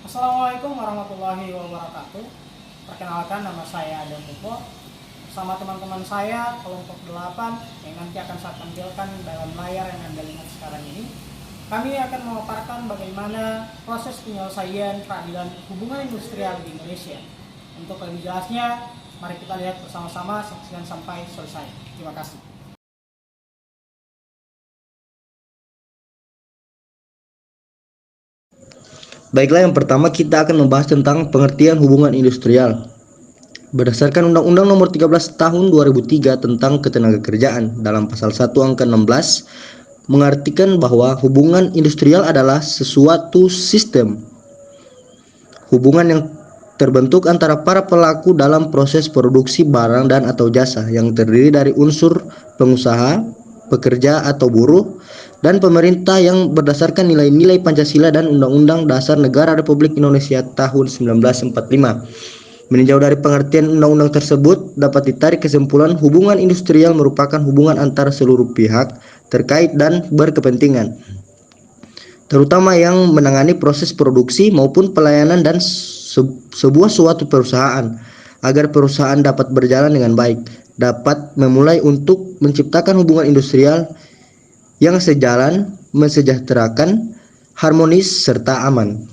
Assalamualaikum warahmatullahi wabarakatuh. Perkenalkan, nama saya Adam Pupo. Bersama teman-teman saya kelompok 8 yang nanti akan saya tampilkan dalam layar yang Anda lihat sekarang ini. Kami akan memaparkan bagaimana proses penyelesaian peradilan hubungan industrial di Indonesia. Untuk lebih jelasnya, mari kita lihat bersama-sama, saksikan sampai selesai. Terima kasih. Baiklah, yang pertama kita akan membahas tentang pengertian hubungan industrial. Berdasarkan Undang-Undang Nomor 13 Tahun 2003 tentang Ketenagakerjaan, dalam pasal 1 angka 16 mengartikan bahwa hubungan industrial adalah sesuatu sistem hubungan yang terbentuk antara para pelaku dalam proses produksi barang dan atau jasa yang terdiri dari unsur pengusaha, pekerja atau buruh, dan pemerintah yang berdasarkan nilai-nilai Pancasila dan Undang-Undang Dasar Negara Republik Indonesia tahun 1945. Meninjau dari pengertian undang-undang tersebut, dapat ditarik kesimpulan hubungan industrial merupakan hubungan antara seluruh pihak terkait dan berkepentingan, terutama yang menangani proses produksi maupun pelayanan dan sebuah suatu perusahaan, agar perusahaan dapat berjalan dengan baik, dapat memulai untuk menciptakan hubungan industrial yang sejalan, mensejahterakan, harmonis, serta aman.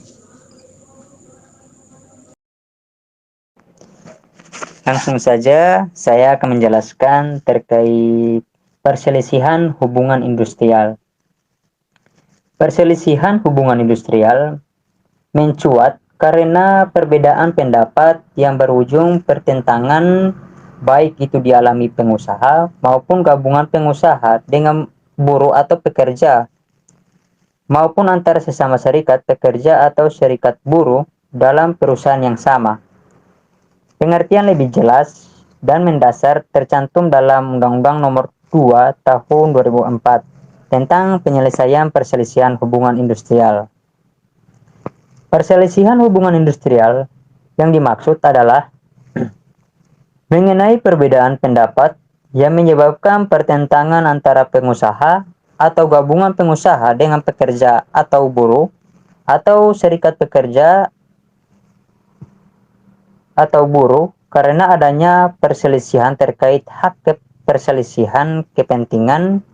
Langsung saja saya akan menjelaskan terkait perselisihan hubungan industrial. Perselisihan hubungan industrial mencuat karena perbedaan pendapat yang berujung pertentangan, baik itu dialami pengusaha maupun gabungan pengusaha dengan buruh atau pekerja, maupun antara sesama serikat pekerja atau serikat buruh dalam perusahaan yang sama. Pengertian lebih jelas dan mendasar tercantum dalam Undang-Undang Nomor 2 Tahun 2004 tentang penyelesaian perselisihan hubungan industrial. Perselisihan hubungan industrial yang dimaksud adalah mengenai perbedaan pendapat yang menyebabkan pertentangan antara pengusaha atau gabungan pengusaha dengan pekerja atau buruh atau serikat pekerja atau buruh karena adanya perselisihan terkait hak perselisihan kepentingan,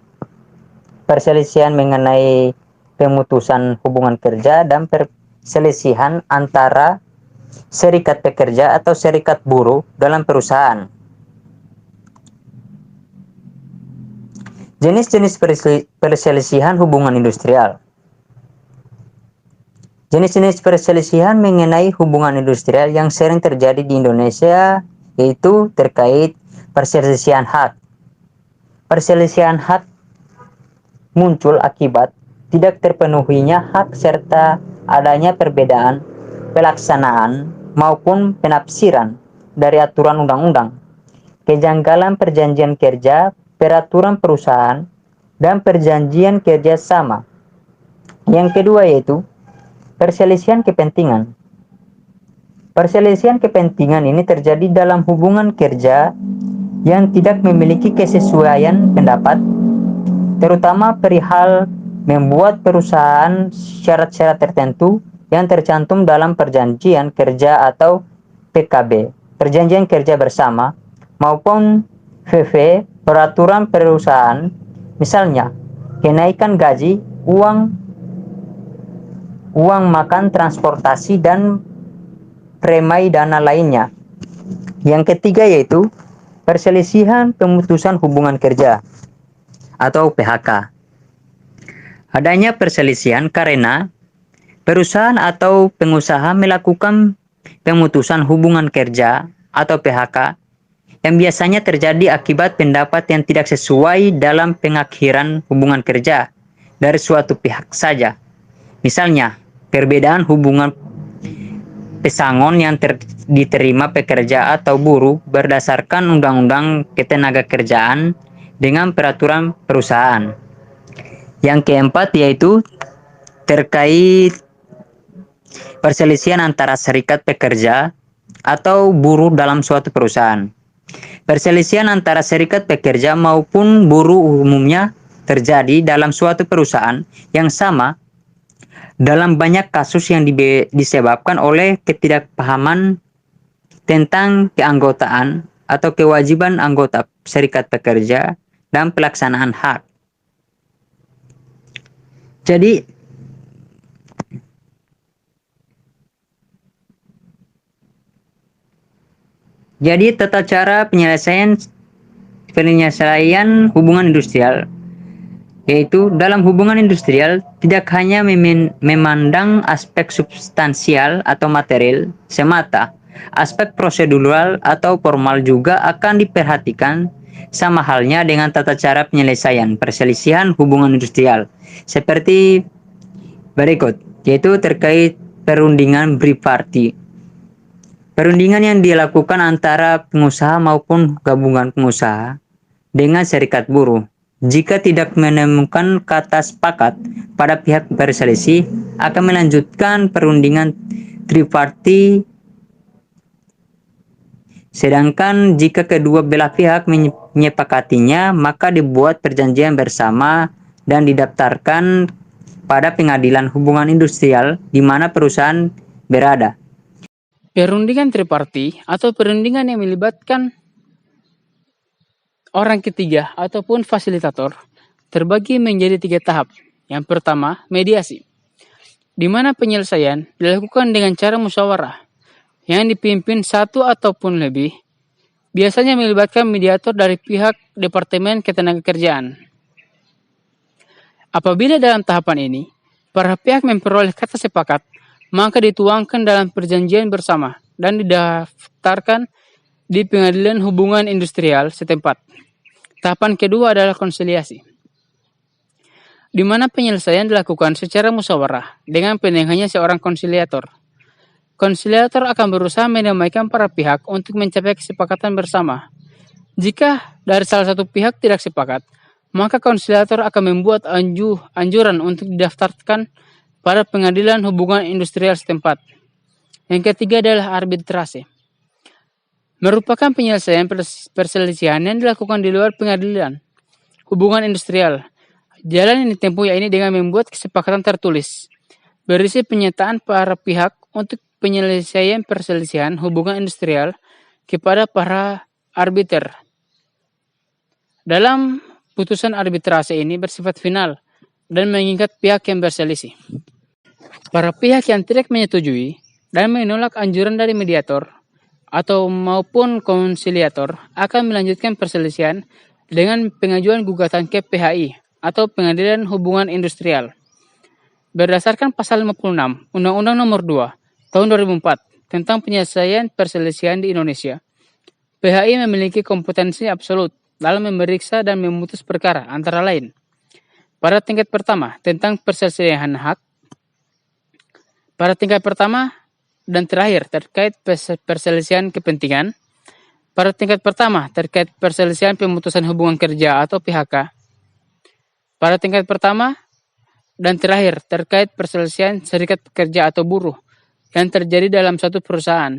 perselisihan mengenai pemutusan hubungan kerja, dan perselisihan antara serikat pekerja atau serikat buruh dalam perusahaan. Jenis-jenis perselisihan hubungan industrial. Jenis-jenis perselisihan mengenai hubungan industrial yang sering terjadi di Indonesia yaitu terkait perselisihan hak. Perselisihan hak muncul akibat tidak terpenuhinya hak serta adanya perbedaan pelaksanaan maupun penafsiran dari aturan undang-undang, kejanggalan perjanjian kerja, peraturan perusahaan, dan perjanjian kerja sama. Yang kedua yaitu perselisihan kepentingan. Perselisihan kepentingan ini terjadi dalam hubungan kerja yang tidak memiliki kesesuaian pendapat, terutama perihal membuat perusahaan syarat-syarat tertentu yang tercantum dalam perjanjian kerja atau PKB, perjanjian kerja bersama, maupun VV, peraturan perusahaan, misalnya kenaikan gaji, uang makan, transportasi, dan premai dana lainnya. Yang ketiga yaitu perselisihan pemutusan hubungan kerja atau PHK. Adanya perselisihan karena perusahaan atau pengusaha melakukan pemutusan hubungan kerja atau PHK yang biasanya terjadi akibat pendapat yang tidak sesuai dalam pengakhiran hubungan kerja dari suatu pihak saja. Misalnya, perbedaan hubungan pesangon yang diterima pekerja atau buruh berdasarkan Undang-Undang Ketenagakerjaan dengan peraturan perusahaan. Yang keempat yaitu terkait perselisihan antara serikat pekerja atau buruh dalam suatu perusahaan. Perselisihan antara serikat pekerja maupun buruh umumnya terjadi dalam suatu perusahaan yang sama dalam banyak kasus yang disebabkan oleh ketidakpahaman tentang keanggotaan atau kewajiban anggota serikat pekerja dan pelaksanaan hak. Jadi tata cara penyelesaian hubungan industrial, yaitu dalam hubungan industrial tidak hanya memandang aspek substansial atau material semata, aspek prosedural atau formal juga akan diperhatikan, sama halnya dengan tata cara penyelesaian perselisihan hubungan industrial seperti berikut, yaitu terkait perundingan biparti. Perundingan yang dilakukan antara pengusaha maupun gabungan pengusaha dengan serikat buruh. Jika tidak menemukan kata sepakat pada pihak berselisih, akan melanjutkan perundingan triparti. Sedangkan jika kedua belah pihak menyepakatinya, maka dibuat perjanjian bersama dan didaftarkan pada pengadilan hubungan industrial di mana perusahaan berada. Perundingan triparti atau perundingan yang melibatkan orang ketiga ataupun fasilitator terbagi menjadi 3 tahap. Yang pertama, mediasi, di mana penyelesaian dilakukan dengan cara musyawarah yang dipimpin 1 ataupun lebih, biasanya melibatkan mediator dari pihak Departemen Ketenagakerjaan. Apabila dalam tahapan ini, para pihak memperoleh kata sepakat, maka dituangkan dalam perjanjian bersama dan didaftarkan di pengadilan hubungan industrial setempat. Tahapan kedua adalah konsiliasi, di mana penyelesaian dilakukan secara musyawarah dengan penengahnya seorang konsiliator. Konsiliator akan berusaha mendamaikan para pihak untuk mencapai kesepakatan bersama. Jika dari salah satu pihak tidak sepakat, maka konsiliator akan membuat anjuran untuk didaftarkan pada pengadilan hubungan industrial setempat. Yang ketiga adalah arbitrase, merupakan penyelesaian perselisihan yang dilakukan di luar pengadilan hubungan industrial. Jalan yang ditempuh ini dengan membuat kesepakatan tertulis, berisi pernyataan para pihak untuk penyelesaian perselisihan hubungan industrial kepada para arbiter. Dalam putusan arbitrase ini bersifat final dan mengikat pihak yang berselisih. Para pihak yang tidak menyetujui dan menolak anjuran dari mediator atau maupun konsiliator akan melanjutkan perselisihan dengan pengajuan gugatan ke PHI atau Pengadilan Hubungan Industrial. Berdasarkan pasal 56 Undang-Undang Nomor 2 Tahun 2004 tentang penyelesaian perselisihan di Indonesia, PHI memiliki kompetensi absolut dalam memeriksa dan memutus perkara antara lain pada tingkat pertama tentang perselisihan hak, pada tingkat pertama dan terakhir terkait perselisihan kepentingan, pada tingkat pertama terkait perselisihan pemutusan hubungan kerja atau PHK, pada tingkat pertama dan terakhir terkait perselisihan serikat pekerja atau buruh yang terjadi dalam suatu perusahaan.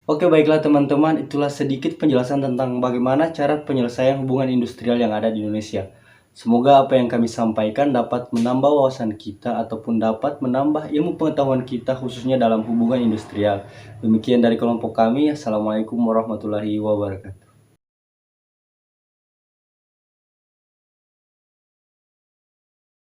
Oke, baiklah teman-teman, itulah sedikit penjelasan tentang bagaimana cara penyelesaian hubungan industrial yang ada di Indonesia. Semoga apa yang kami sampaikan dapat menambah wawasan kita ataupun dapat menambah ilmu pengetahuan kita khususnya dalam hubungan industrial. Demikian dari kelompok kami. Assalamualaikum warahmatullahi wabarakatuh.